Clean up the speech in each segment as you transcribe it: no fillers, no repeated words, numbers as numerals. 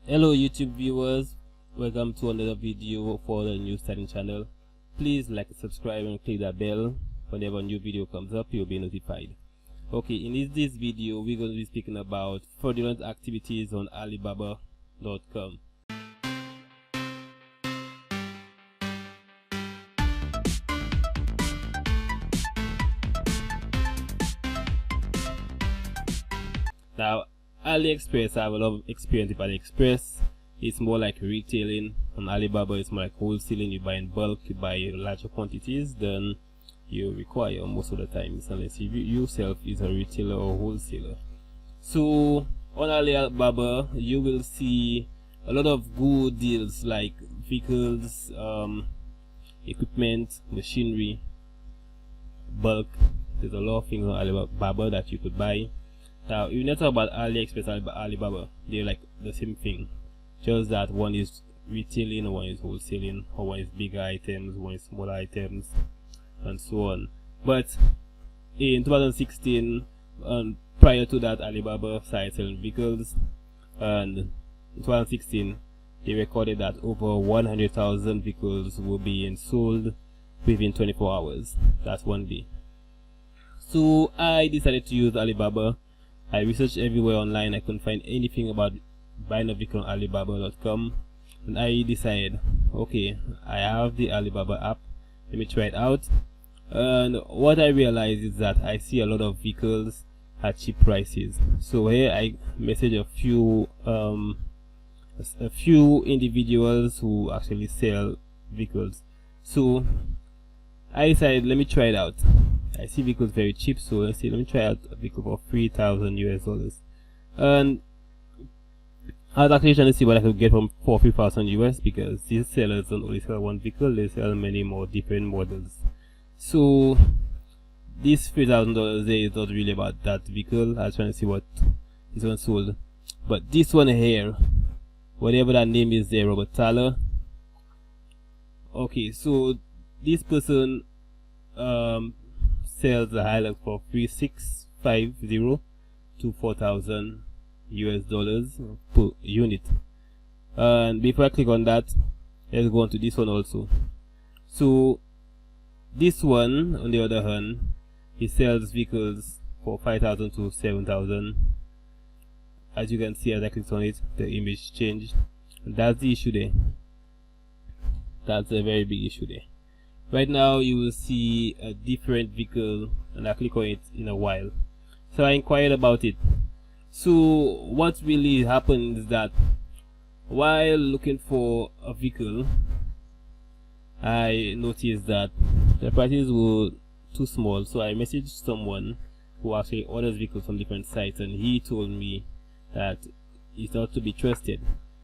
Hello YouTube viewers, welcome to another video for the new starting channel. Please like and subscribe and click that bell. Whenever a new video comes up, you'll be notified. Okay, in this video we're going to be speaking about fraudulent activities on Alibaba.com. Now, AliExpress, I have a lot of experience with AliExpress. It's more like retailing. On Alibaba, it's more like wholesaling. You buy in bulk, you buy larger quantities than you require most of the times, unless you yourself is a retailer or wholesaler. So on Alibaba, you will see a lot of good deals like vehicles, equipment, machinery, bulk. There's a lot of things on Alibaba that you could buy. Now, if you not talk about AliExpress and Alibaba, they're like the same thing, just that one is retailing, one is wholesaling, or one is bigger items, one is smaller items, and so on. But in 2016, prior to that, Alibaba started selling vehicles, and in 2016 they recorded that over 100,000 vehicles were being sold within 24 hours. That's one day. So I decided to use Alibaba. I researched everywhere online. I couldn't find anything about buying a vehicle on Alibaba.com, and I decided, okay, I have the Alibaba app, let me try it out. And what I realized is that I see a lot of vehicles at cheap prices. So here I message a few individuals who actually sell vehicles. So I decided, let me try it out. I see vehicles very cheap, so let me try out a vehicle for $3,000 US. And I was actually trying to see what I could get from for $3,000 US, because these sellers don't only sell one vehicle, they sell many more different models. So this $3,000 there is not really about that vehicle. I was trying to see what this one sold. But this one here, whatever that name is there, Robert Tyler. Okay, so this person sells the Hilux for $3,650 to $4,000 US per unit. And before I click on that, let's go on to this one also. So this one, on the other hand, he sells vehicles for $5,000 to $7,000. As you can see, as I clicked on it, the image changed, and that's the issue there. That's a very big issue there. Right now you will see a different vehicle, and I'll click on it in a while. So I inquired about it. So what really happened is that while looking for a vehicle, I noticed that the prices were too small. So I messaged someone who actually orders vehicles from different sites, and he told me that it's not to be trusted.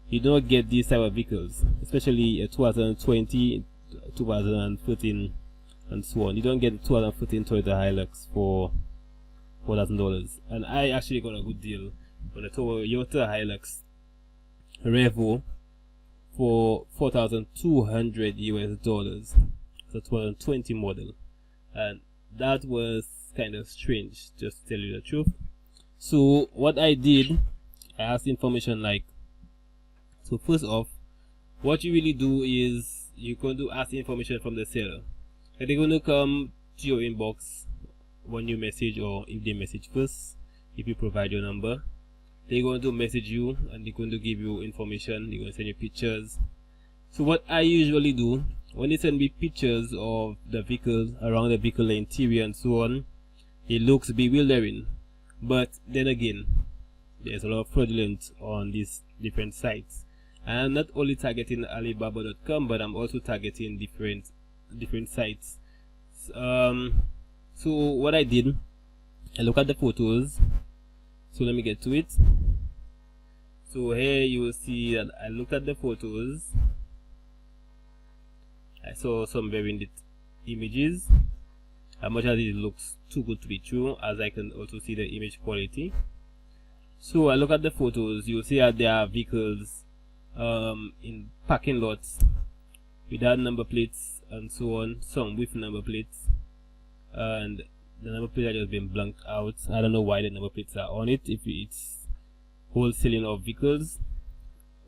You don't get these type of vehicles, especially a 2020, 2013 and so on. You don't get a 2014 Toyota Hilux for $4,000. And I actually got a good deal on a Toyota Hilux Revo for $4,200 US. It's a 2020 model, and that was kind of strange, just to tell you the truth. So what I did, I asked information like, so first off, what you really do is you're going to ask information from the seller, and they're going to come to your inbox when you message, or if they message first, if you provide your number, they're going to message you and they're going to give you information. They're going to send you pictures. So what I usually do, when they send me pictures of the vehicle, around the vehicle, the interior and so on, it looks bewildering. But then again, there's a lot of fraudulent on these different sites. And I'm not only targeting Alibaba.com, but I'm also targeting different sites. So what I did, I look at the photos. So let me get to it. So here you will see that I looked at the photos. I saw some very neat images. As much as it looks too good to be true, as I can also see the image quality. So I look at the photos. You'll see that there are vehicles in parking lots without number plates and so on, some with number plates, and the number plates are just been blanked out. I don't know why the number plates are on it, if it's wholesaling of vehicles,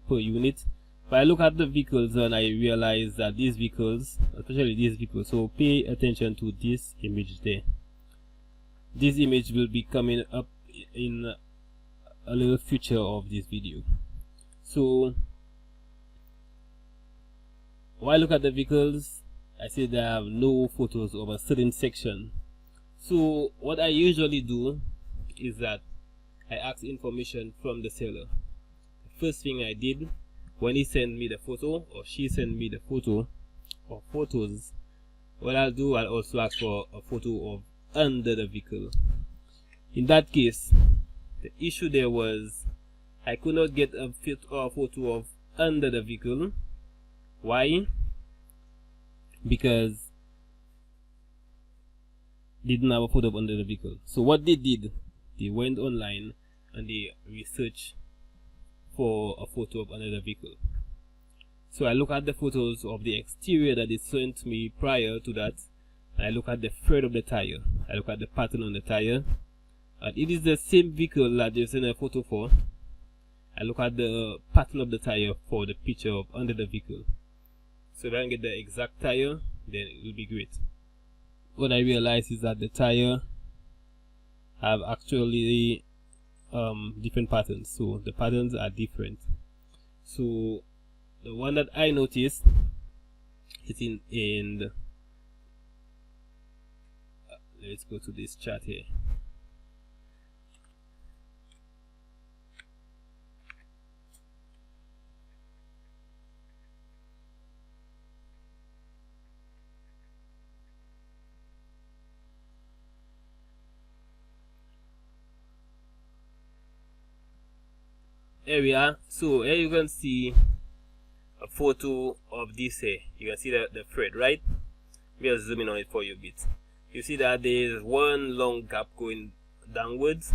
per unit. But I look at the vehicles and I realize that these vehicles, especially these vehicles, so pay attention to this image there. This image will be coming up in a little future of this video. So when I look at the vehicles, I see they have no photos of a certain section. So what I usually do is that I ask information from the seller. The first thing I did when he sent me the photo or she sent me the photo or photos, what I'll do, I'll also ask for a photo of under the vehicle. In that case, the issue there was I could not get a photo of under the vehicle. Why? Because they didn't have a photo of under the vehicle. So what they did, they went online and they researched for a photo of under the vehicle. So I look at the photos of the exterior that they sent me prior to that. I look at the thread of the tire. I look at the pattern on the tire. And it is the same vehicle that they sent a photo for. I look at the pattern of the tire for the picture of under the vehicle. So if I can get the exact tire, then it will be great. What I realize is that the tire have actually different patterns. So the patterns are different. So the one that I noticed is in let's go to this chart here. Here we are. So here you can see a photo of this here. You can see the thread, right? We are zooming on it for you a bit. You see that there is one long gap going downwards,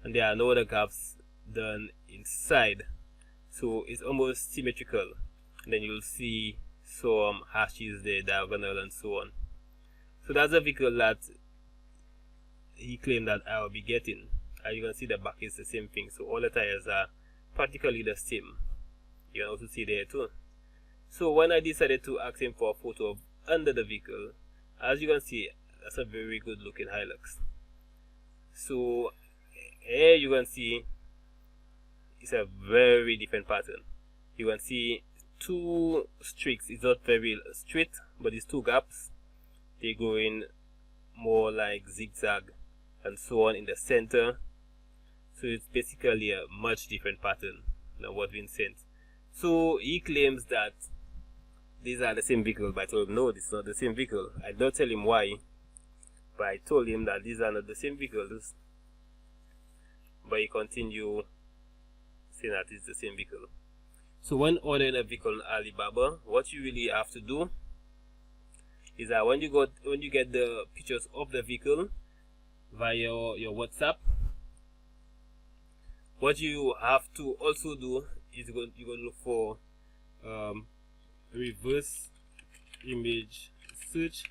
and there are no other gaps done inside. So it's almost symmetrical. And then you'll see some hashes there, diagonal, and so on. So that's a vehicle that he claimed that I will be getting. As you can see, the back is the same thing, so all the tires are practically the same. You can also see there too. So when I decided to ask him for a photo of under the vehicle, as you can see, that's a very good looking Hilux. So here you can see it's a very different pattern. You can see two streaks. It's not very straight, but these two gaps, they go in more like zigzag and so on in the center. So it's basically a much different pattern than what Vincent. So he claims that these are the same vehicle, but I told him no, this is not the same vehicle. I did not tell him why, but I told him that these are not the same vehicles. But he continued saying that it's the same vehicle. So when ordering a vehicle on Alibaba, what you really have to do is that when you get the pictures of the vehicle via your WhatsApp, what you have to also do is you're going to look for reverse image search.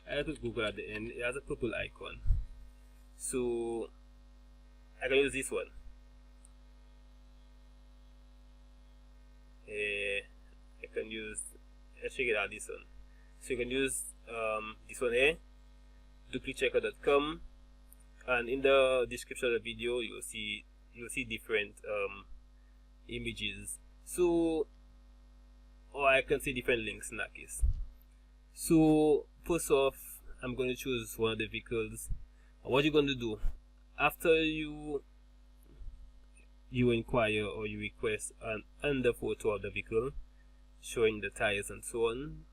I have to Google at the end. It has a purple icon, so I can use this one. I can use, let's check it out, this one. So you can use this one here, duplicchecker.com, and in the description of the video you'll see different images. So, or I can see different links in that case. So first off, I'm going to choose one of the vehicles. And what you're going to do after you inquire or you request an under photo of the vehicle showing the tires and so on,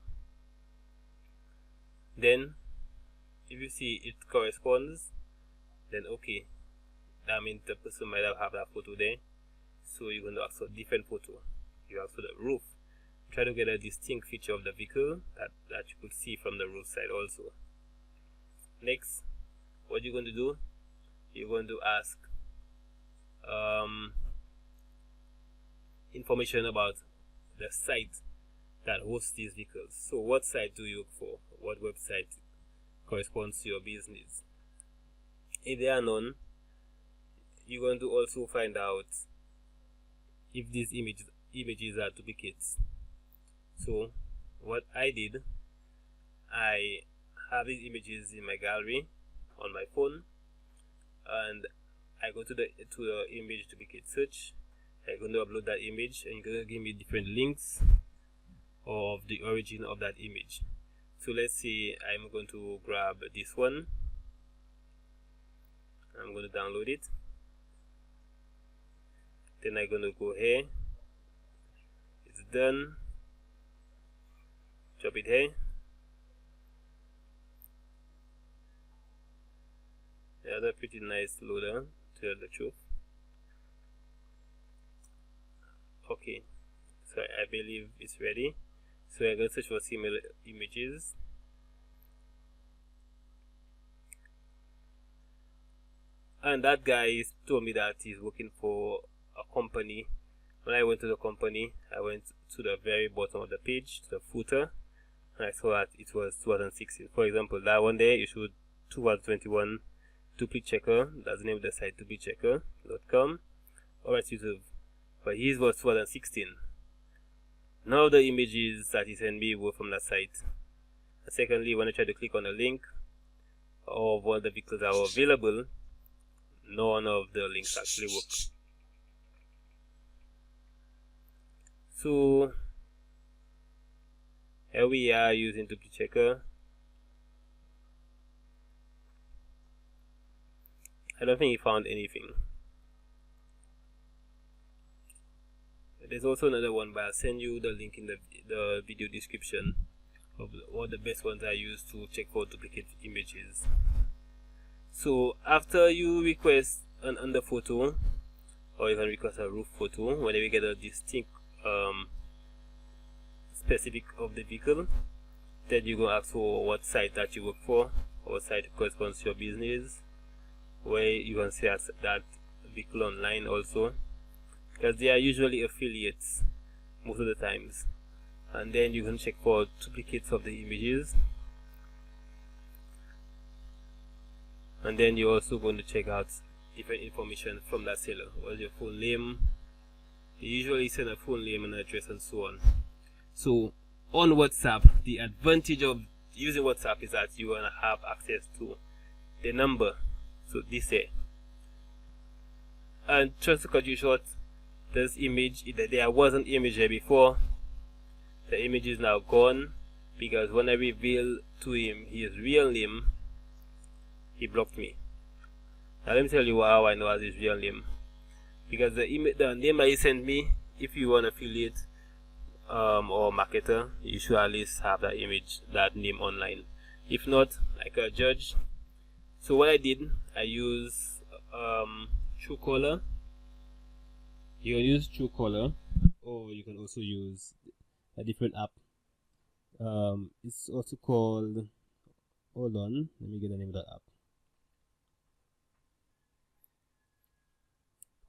then if you see it corresponds, then okay, that means the person might have that photo there. So you're going to ask for a different photo. You ask for the roof. Try to get a distinct feature of the vehicle that you could see from the roof side also. Next, what you're going to do, you're going to ask information about the site that hosts these vehicles. So what site do you look for? What website corresponds to your business? If there are none, you're going to also find out if these images are duplicates. So what I did, I have these images in my gallery on my phone, and I go to the image duplicate search. I'm going to upload that image, and you're going to give me different links of the origin of that image. So let's say I'm going to grab this one. I'm going to download it. Then I'm going to go here. It's done. Drop it here. Yeah, that's pretty nice loader, to tell the truth. Okay, so I believe it's ready. So I'm going to search for similar images. And that guy told me that he's working for a company. When I went to the company, I went to the very bottom of the page, to the footer, and I saw that it was 2016. For example, that one there, it showed 2021 duplicate checker. That's the name of the site, duplicatechecker.com. Alright, YouTube. But his was 2016. None of the images that he sent me were from that site. And secondly, when I tried to click on the link of all the vehicles that were available, none of the links actually work. So here we are using duplicate checker. I don't think he found anything. There's also another one, but I'll send you the link in the video description of what the best ones I use to check for duplicate images. So after you request an under photo, or you can request a roof photo, whenever you get a distinct specific of the vehicle, then you go ask for what site that you work for, or what site corresponds to your business, where you can see that vehicle online also, because they are usually affiliates most of the times. And then you can check for duplicates of the images, and then you're also going to check out different information from that seller. What's your full name? They usually send a full name and address and so on. So on WhatsApp, the advantage of using WhatsApp is that you want to have access to the number. So this here. And just to cut you short, this image, there was an image there before. The image is now gone, because when I revealed to him his real name, he blocked me. Now let me tell you how I know as his real name. Because the name that he sent me, if you want affiliate or marketer, you should at least have that image, that name online. If not, I can judge. So what I did, I use Truecaller. You can use Truecaller, or you can also use a different app. It's also called, hold on, let me get the name of that app.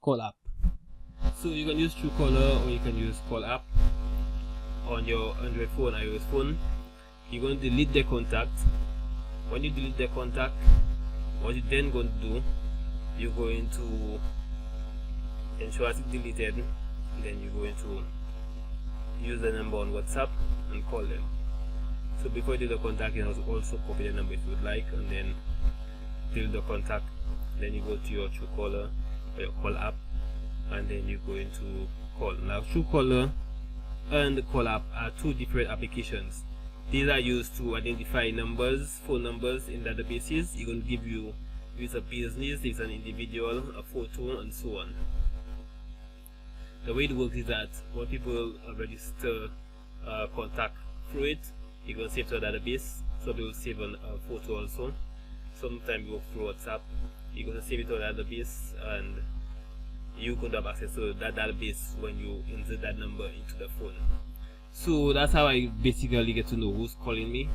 CallApp. So you can use Truecaller, or you can use CallApp on your Android phone, iOS phone. You're going to delete the contact. When you delete the contact, what you're then going to do, you're going to ensure it's deleted, and then you're going to use the number on WhatsApp and call them. So before you do the contact, you can also copy the number if you would like, and then delete the contact. Then you go to your Truecaller or your CallApp, and then you go into call. Now Truecaller and CallApp are two different applications. These are used to identify numbers, phone numbers in databases. You're going to give you if it's a business, if it's an individual, a photo, and so on. The way it works is that when people register contact through it, you can save to a database. So they will save a photo also. Sometimes you work through WhatsApp. You're going to save it to a database, and you could have access to that database when you insert that number into the phone. So that's how I basically get to know who's calling me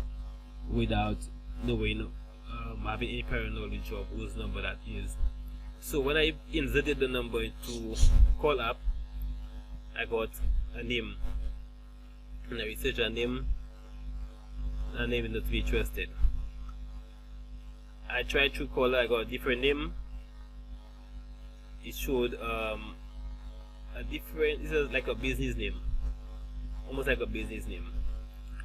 without knowing, having any prior knowledge of whose number that is. So when I inserted the number into CallApp, I got a name, and I researched a name is not to be trusted. I tried Truecaller, I got a different name. It showed a different, this is like a business name, almost like a business name,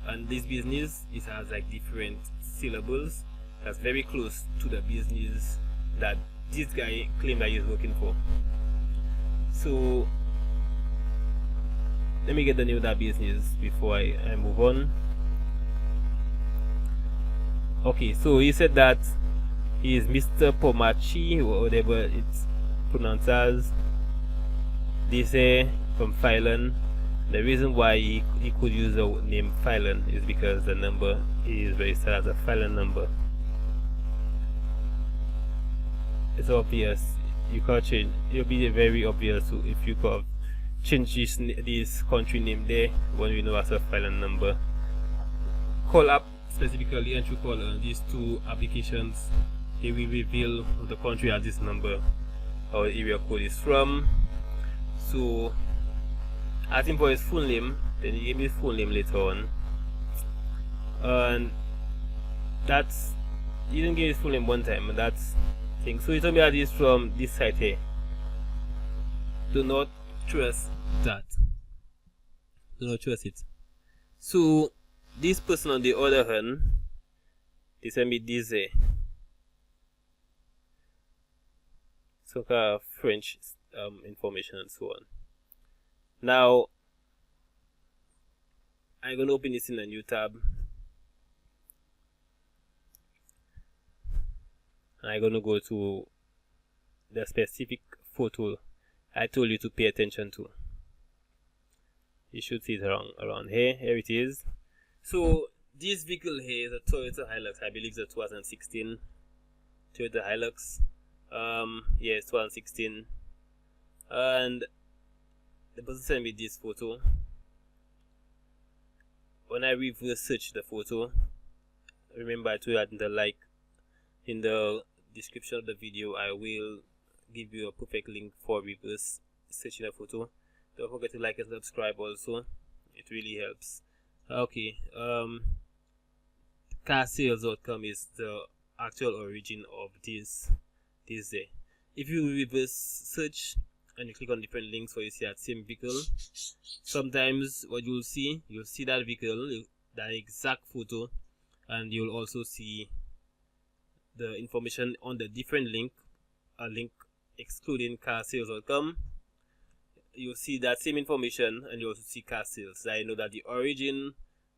and this business, it has like different syllables that's very close to the business that this guy claimed that he's working for. So let me get the name of that business before I move on. Okay, so he said that he is Mr. Pomachi, or whatever it's pronounced as. This from Phylon. The reason why he could use the name Phylon is because the number is registered as a Phylon number. It's obvious. You can't change. It'll be very obvious if you could change this country name there when we know as a Phylon number. CallApp specifically and Truecaller, these two applications, they will reveal the country as this number or area code is from. So ask him for his full name, then he gave me his full name later on, and that's, he didn't give his full name one time, and that's thing. So he told me that he's from this site here. Do not trust that. Do not trust it. So this person on the other hand, they sent me this some kind of French information and so on. Now I'm gonna open this in a new tab. I'm gonna go to the specific photo I told you to pay attention to. You should see it around here. Here it is. So this vehicle here is a Toyota Hilux. I believe it's a 2016 Toyota Hilux. Yeah, it's 2016. And the person sent me this photo. When I reverse search the photo, remember I told you that in the description of the video I will give you a perfect link for reverse searching a photo. Don't forget to like and subscribe also. It really helps. Okay, carsales.com is the actual origin of this there. If you reverse search and you click on different links for you see that same vehicle, sometimes what you'll see that vehicle, that exact photo, and you'll also see the information on the different link, a link excluding carsales.com. You'll see that same information and you also see car sales. So I know that the origin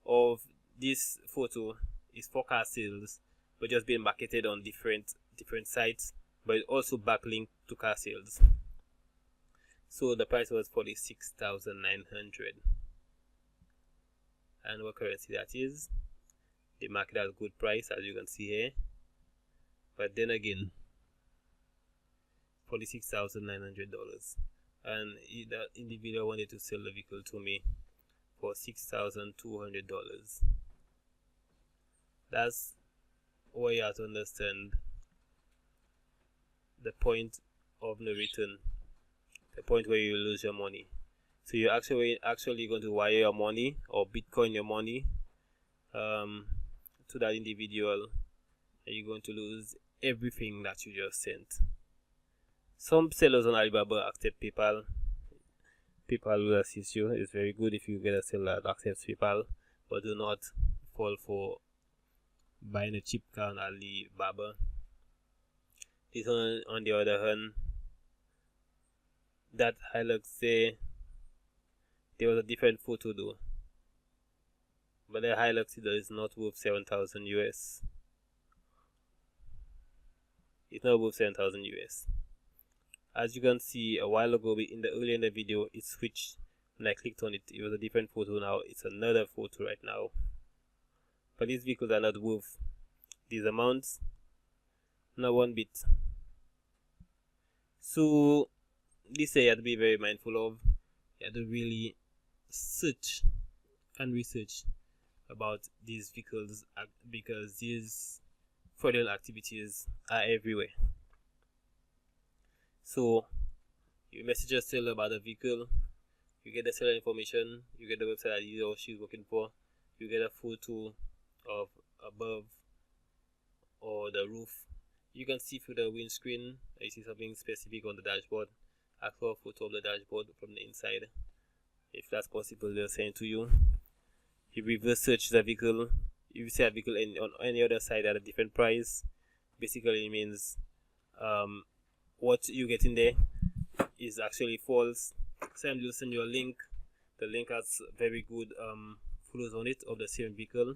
of this photo is for car sales, but just being marketed on different sites, but also backlinked to car sales. So the price was 46,900. And what currency that is? They mark it as good price, as you can see here. But then again, $46,900. And the individual wanted to sell the vehicle to me for $6,200. That's why you have to understand the point of no return, the point where you lose your money. So you're actually going to wire your money or Bitcoin your money to that individual, and you're going to lose everything that you just sent. Some sellers on Alibaba accept PayPal. PayPal will assist you. It's very good if you get a seller that accepts PayPal, but do not fall for buying a cheap car on Alibaba. This one, on the other hand, that Hilux there was a different photo though, but the Hilux is not worth 7,000 US. It's not worth 7,000 US. As you can see, a while ago earlier in the video, it switched. When I clicked on it, it was a different photo. Now it's another photo right now. But these vehicles are not worth these amounts, not one bit. So this you have to be very mindful of. You have to really search and research about these vehicles, because these fraudulent activities are everywhere. So you message a seller about the vehicle, you get the seller information, you get the website that he or she is working for, you get a photo of above or the roof. You can see through the windscreen, you see something specific on the dashboard, ask for a photo of the dashboard from the inside. If that's possible, they'll send it to you. If you reverse search the vehicle, if you see a vehicle on any other side at a different price, basically it means what you get in there is actually false. So I'm just send you a link. The link has very good photos on it of the same vehicle,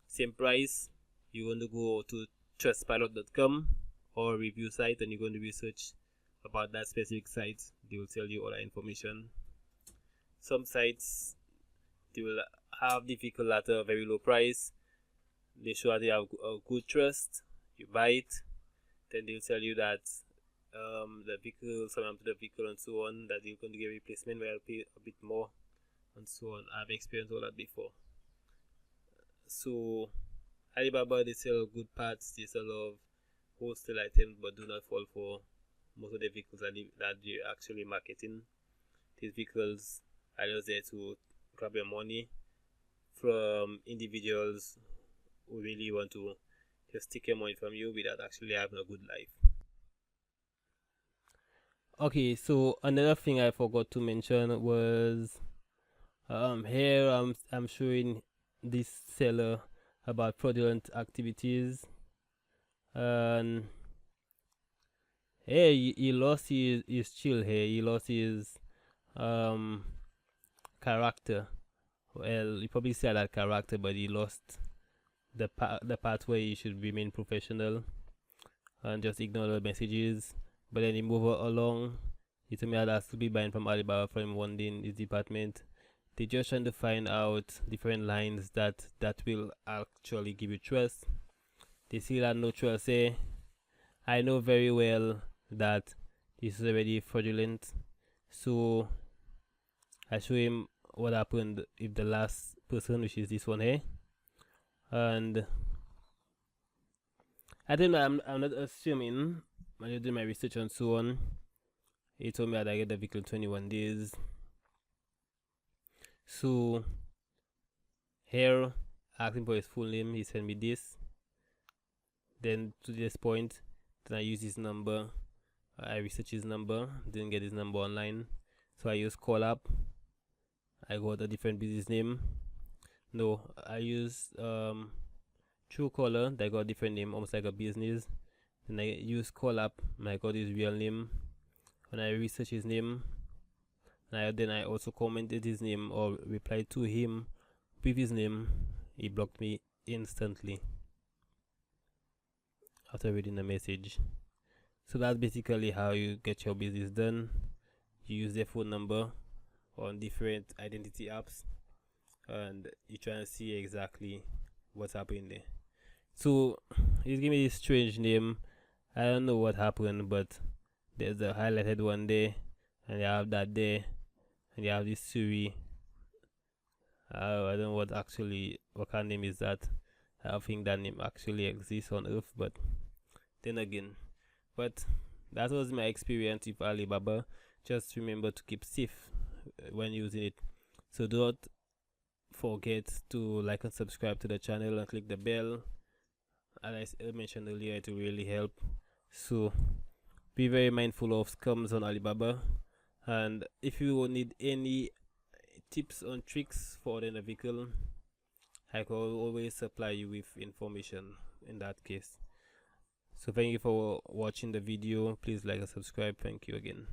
same price. You're going to go to trustpilot.com or review site, and you're going to research about that specific site. They will tell you all that information. Some sites, they will have the vehicle at a very low price. They show that they have a good trust. You buy it, then they'll tell you that the vehicle, something to the vehicle and so on, that you're going to get a replacement where I'll pay a bit more and so on. I've experienced all that before. So Alibaba, they sell good parts, they sell a lot of wholesale items, but do not fall for most of the vehicles that they're actually marketing. These vehicles are just there to grab your money from individuals who really want to just take your money from you without actually having a good life. Okay, so another thing I forgot to mention was here I'm showing this seller about fraudulent activities, and hey, he lost his chill here. He lost his character. Well, you probably said that character, but he lost the part where he should remain professional and just ignore the messages. But then he moved along. He told me that I should be buying from Alibaba from one day in his department. They're just trying to find out different lines that will actually give you trust. They see that no trust here. I know very well that this is already fraudulent, so I show him what happened if the last person, which is this one here, and I don't know, I'm not assuming. I just do my research and so on. He told me that I get the vehicle in 21 days. So here, asking for his full name, he sent me this. Then to this point, then I use his number. I research his number, didn't get his number online, so I use CallApp. I got a different business name. No, I use Truecaller. That got a different name, almost like a business. Then I use CallApp, and I got his real name. When I research his name, then I also commented his name or replied to him with his name. He blocked me instantly after reading the message. So that's basically how you get your business done. You use their phone number on different identity apps, and you try and see exactly what's happening there. So he's giving me this strange name. I don't know what happened, but there's a highlighted one there, and you have that there, and you have this Suri. I don't know what kind of name is that. I don't think that name actually exists on Earth, but then again. But that was my experience with Alibaba. Just remember to keep safe when using it. So do not forget to like and subscribe to the channel and click the bell. As I mentioned earlier, it will really help. So be very mindful of scams on Alibaba. And if you need any tips and tricks for ordering a vehicle, I can always supply you with information in that case. So thank you for watching the video. Please like and subscribe. Thank you again.